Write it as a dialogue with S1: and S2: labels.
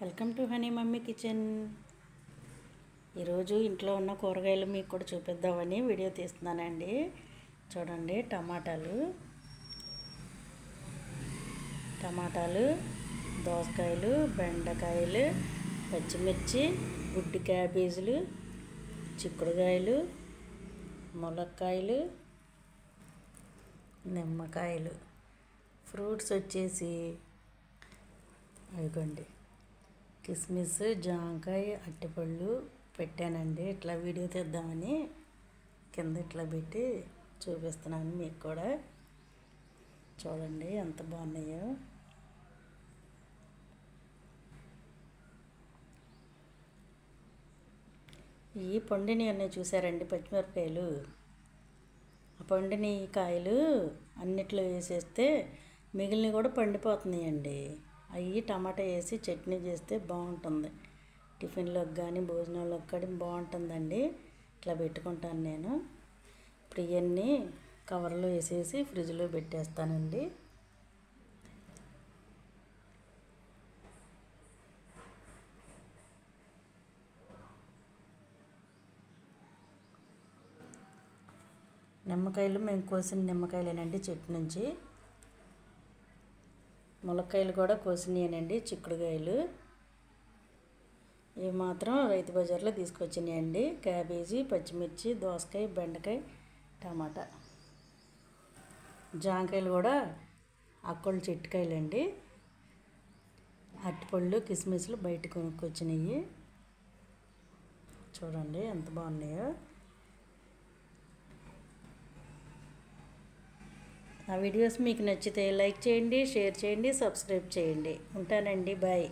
S1: Welcome to honey mummy kitchen. ఈరోజు ఇంట్లో ఉన్న కూరగాయలు మీకు కూడా చూపిద్దామని వీడియో తీస్తున్నానండి. చూడండి, టమాటాలు, దోసకాయలు, బెండకాయలు, పచ్చిమిర్చి, గుడ్డి క్యాబేజీలు, చిక్కుడుకాయలు, ములక్కాయలు, నిమ్మకాయలు. ఫ్రూట్స్ వచ్చేసి అదిగోండి, కిస్మిస్, జాంకాయ, అరటిపళ్ళు పెట్టానండి. ఇట్లా వీడియో తీద్దామని కింద ఇట్లా పెట్టి చూపిస్తున్నాను మీకు కూడా. చూడండి ఎంత బాగున్నాయో. ఈ పండిని అన్నీ చూసారండి, పచ్చిమిరపకాయలు. ఆ పండిని కాయలు అన్నిట్లో వేసేస్తే మిగిలినవి కూడా పండిపోతున్నాయండి. అవి టమాటా వేసి చట్నీ చేస్తే బాగుంటుంది. టిఫిన్లోకి కానీ భోజనంలోకి కానీ బాగుంటుందండి. ఇట్లా పెట్టుకుంటాను నేను. ఇప్పుడు ఇవన్నీ కవర్లో వేసేసి ఫ్రిడ్జ్లో పెట్టేస్తానండి. నిమ్మకాయలు మేము కోసిన నిమ్మకాయలేనండి చెట్టు నుంచి. ములక్కాయలు కూడా కోసినాయనండి, చిక్కుడుకాయలు. ఇవి మాత్రం రైతు బజార్లో తీసుకొచ్చినాయండి. క్యాబేజీ, పచ్చిమిర్చి, దోసకాయ, బెండకాయ, టమాటా. జాంకాయలు కూడా అక్కోళ్ళ చెట్టుకాయలండి. అరటిపళ్ళు, కిస్మిస్లు బయట కొనుక్కొచ్చినాయి. చూడండి ఎంత బాగున్నాయో. ఆ వీడియోస్ మీకు నచ్చితే లైక్ చేయండి, షేర్ చేయండి, సబ్స్క్రైబ్ చేయండి. ఉంటానండి, బాయ్.